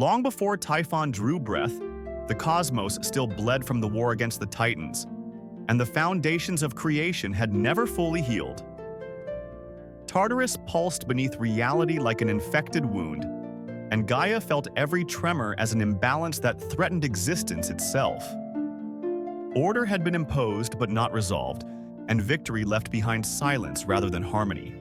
Long before Typhon drew breath, the cosmos still bled from the war against the Titans, and the foundations of creation had never fully healed. Tartarus pulsed beneath reality like an infected wound, and Gaia felt every tremor as an imbalance that threatened existence itself. Order had been imposed but not resolved, and victory left behind silence rather than harmony.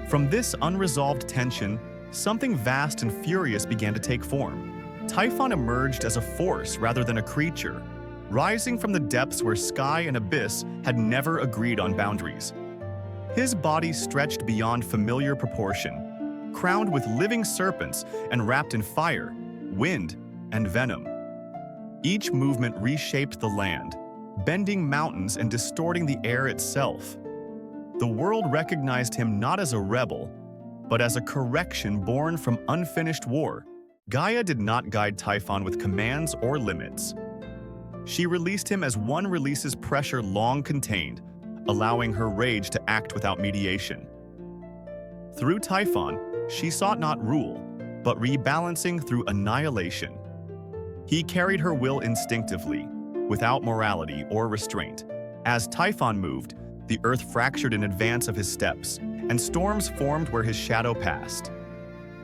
From this unresolved tension, something vast and furious began to take form. Typhon emerged as a force rather than a creature, rising from the depths where sky and abyss had never agreed on boundaries. His body stretched beyond familiar proportion, crowned with living serpents and wrapped in fire, wind, and venom. Each movement reshaped the land, bending mountains and distorting the air itself. The world recognized him not as a rebel, but as a correction born from unfinished war. Gaia did not guide Typhon with commands or limits. She released him as one releases pressure long contained, allowing her rage to act without mediation. Through Typhon, she sought not rule, but rebalancing through annihilation. He carried her will instinctively, without morality or restraint. As Typhon moved, the earth fractured in advance of his steps, and storms formed where his shadow passed.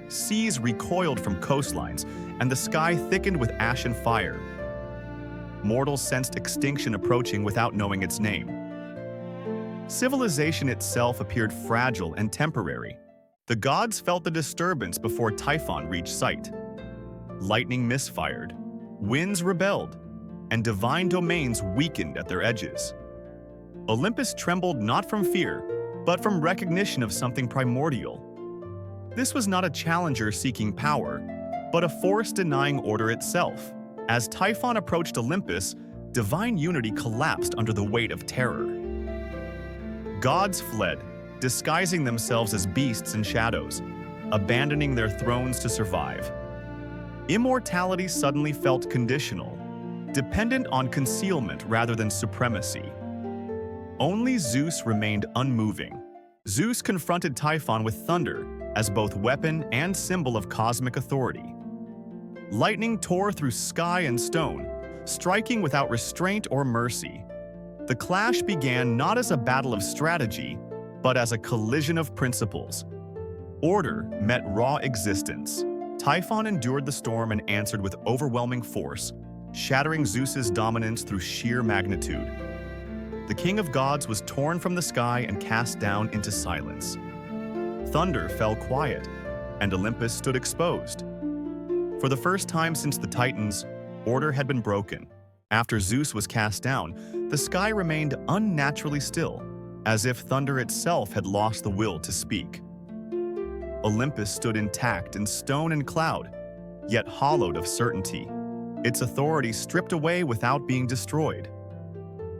Seas recoiled from coastlines, and the sky thickened with ash and fire. Mortals sensed extinction approaching without knowing its name. Civilization itself appeared fragile and temporary. The gods felt the disturbance before Typhon reached sight. Lightning misfired, winds rebelled, and divine domains weakened at their edges. Olympus trembled not from fear, but from recognition of something primordial. This was not a challenger seeking power, but a force denying order itself. As Typhon approached Olympus, divine unity collapsed under the weight of terror. Gods fled, disguising themselves as beasts and shadows, abandoning their thrones to survive. Immortality suddenly felt conditional, dependent on concealment rather than supremacy. Only Zeus remained unmoving. Zeus confronted Typhon with thunder as both weapon and symbol of cosmic authority. Lightning tore through sky and stone, striking without restraint or mercy. The clash began not as a battle of strategy, but as a collision of principles. Order met raw existence. Typhon endured the storm and answered with overwhelming force, shattering Zeus's dominance through sheer magnitude. The king of gods was torn from the sky and cast down into silence. Thunder fell quiet, and Olympus stood exposed. For the first time since the Titans, order had been broken. After Zeus was cast down, the sky remained unnaturally still, as if thunder itself had lost the will to speak. Olympus stood intact in stone and cloud, yet hollowed of certainty, its authority stripped away without being destroyed.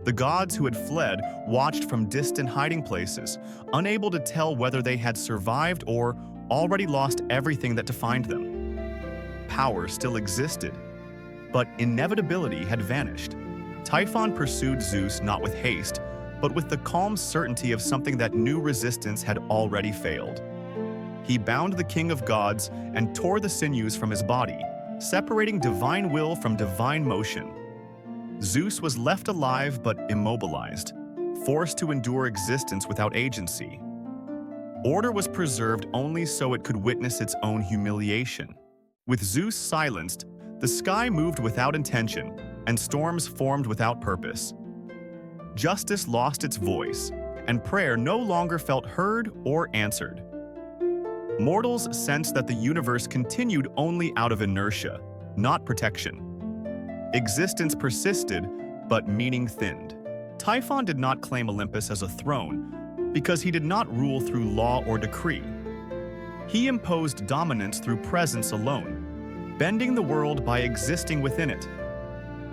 The gods who had fled watched from distant hiding places, unable to tell whether they had survived or already lost everything that defined them. Power still existed, but inevitability had vanished. Typhon pursued Zeus not with haste, but with the calm certainty of something that knew resistance had already failed. He bound the king of gods and tore the sinews from his body, separating divine will from divine motion. Zeus was left alive but immobilized, forced to endure existence without agency. Order was preserved only so it could witness its own humiliation. With Zeus silenced, the sky moved without intention, and storms formed without purpose. Justice lost its voice, and prayer no longer felt heard or answered. Mortals sensed that the universe continued only out of inertia, not protection. Existence persisted, but meaning thinned. Typhon did not claim Olympus as a throne because he did not rule through law or decree. He imposed dominance through presence alone, bending the world by existing within it.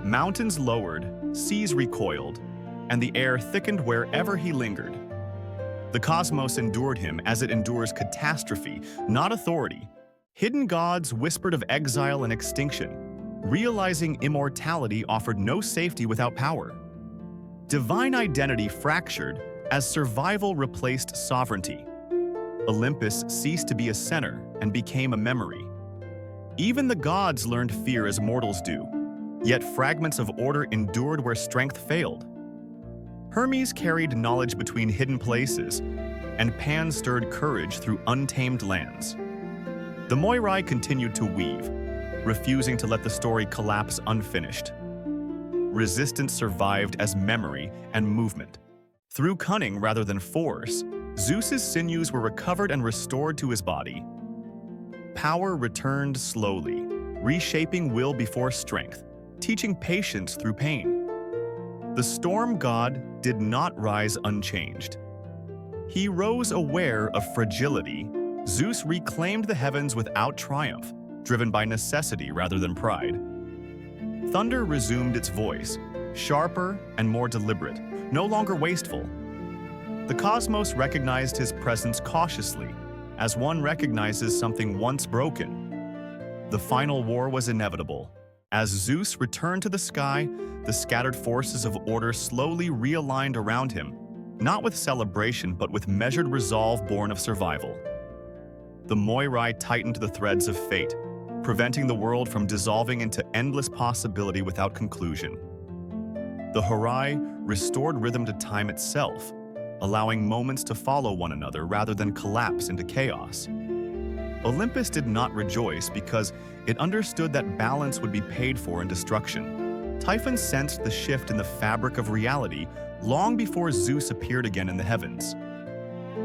Mountains lowered, seas recoiled, and the air thickened wherever he lingered. The cosmos endured him as it endures catastrophe, not authority. Hidden gods whispered of exile and extinction, realizing immortality offered no safety without power. Divine identity fractured as survival replaced sovereignty. Olympus ceased to be a center and became a memory. Even the gods learned fear as mortals do, yet fragments of order endured where strength failed. Hermes carried knowledge between hidden places, and Pan stirred courage through untamed lands. The Moirai continued to weave, refusing to let the story collapse unfinished. Resistance survived as memory and movement. Through cunning rather than force, Zeus's sinews were recovered and restored to his body. Power returned slowly, reshaping will before strength, teaching patience through pain. The storm god did not rise unchanged. He rose aware of fragility. Zeus reclaimed the heavens without triumph, driven by necessity rather than pride. Thunder resumed its voice, sharper and more deliberate, no longer wasteful. The cosmos recognized his presence cautiously, as one recognizes something once broken. The final war was inevitable. As Zeus returned to the sky, the scattered forces of order slowly realigned around him, not with celebration but with measured resolve born of survival. The Moirai tightened the threads of fate, preventing the world from dissolving into endless possibility without conclusion. The Horai restored rhythm to time itself, allowing moments to follow one another rather than collapse into chaos. Olympus did not rejoice because it understood that balance would be paid for in destruction. Typhon sensed the shift in the fabric of reality long before Zeus appeared again in the heavens.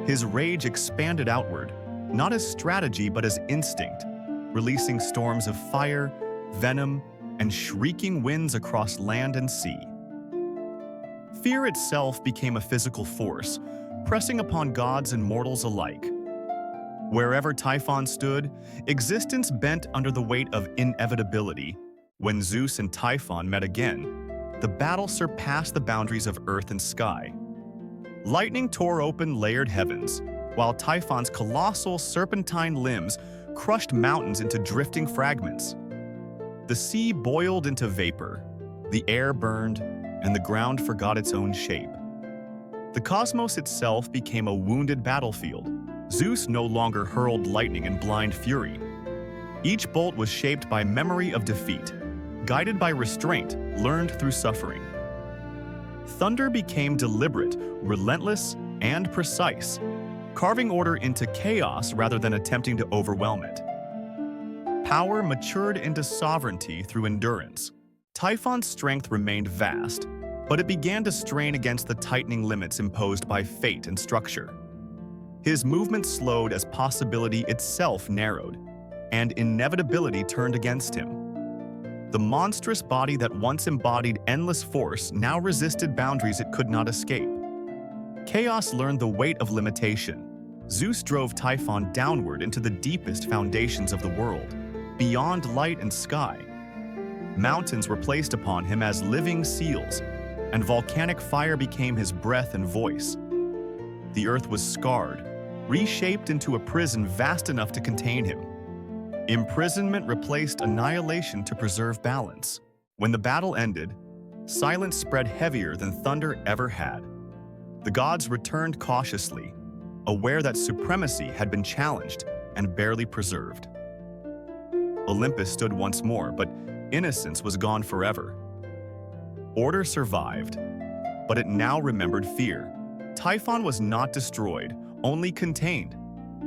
His rage expanded outward, not as strategy but as instinct, releasing storms of fire, venom, and shrieking winds across land and sea. Fear itself became a physical force, pressing upon gods and mortals alike. Wherever Typhon stood, existence bent under the weight of inevitability. When Zeus and Typhon met again, the battle surpassed the boundaries of earth and sky. Lightning tore open layered heavens, while Typhon's colossal serpentine limbs crushed mountains into drifting fragments. The sea boiled into vapor, the air burned, and the ground forgot its own shape. The cosmos itself became a wounded battlefield. Zeus no longer hurled lightning in blind fury. Each bolt was shaped by memory of defeat, guided by restraint learned through suffering. Thunder became deliberate, relentless, and precise, carving order into chaos rather than attempting to overwhelm it. Power matured into sovereignty through endurance. Typhon's strength remained vast, but it began to strain against the tightening limits imposed by fate and structure. His movement slowed as possibility itself narrowed, and inevitability turned against him. The monstrous body that once embodied endless force now resisted boundaries it could not escape. Chaos learned the weight of limitation. Zeus drove Typhon downward into the deepest foundations of the world, beyond light and sky. Mountains were placed upon him as living seals, and volcanic fire became his breath and voice. The earth was scarred, reshaped into a prison vast enough to contain him. Imprisonment replaced annihilation to preserve balance. When the battle ended, silence spread heavier than thunder ever had. The gods returned cautiously, aware that supremacy had been challenged and barely preserved. Olympus stood once more, but innocence was gone forever. Order survived, but it now remembered fear. Typhon was not destroyed, only contained,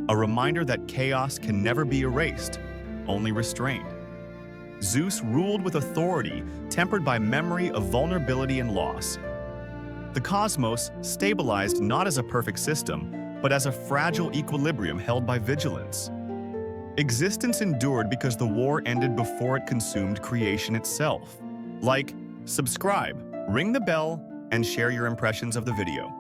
a reminder that chaos can never be erased, only restrained. Zeus ruled with authority, tempered by memory of vulnerability and loss. The cosmos stabilized not as a perfect system, but as a fragile equilibrium held by vigilance. Existence endured because the war ended before it consumed creation itself. Like, subscribe, ring the bell, and share your impressions of the video.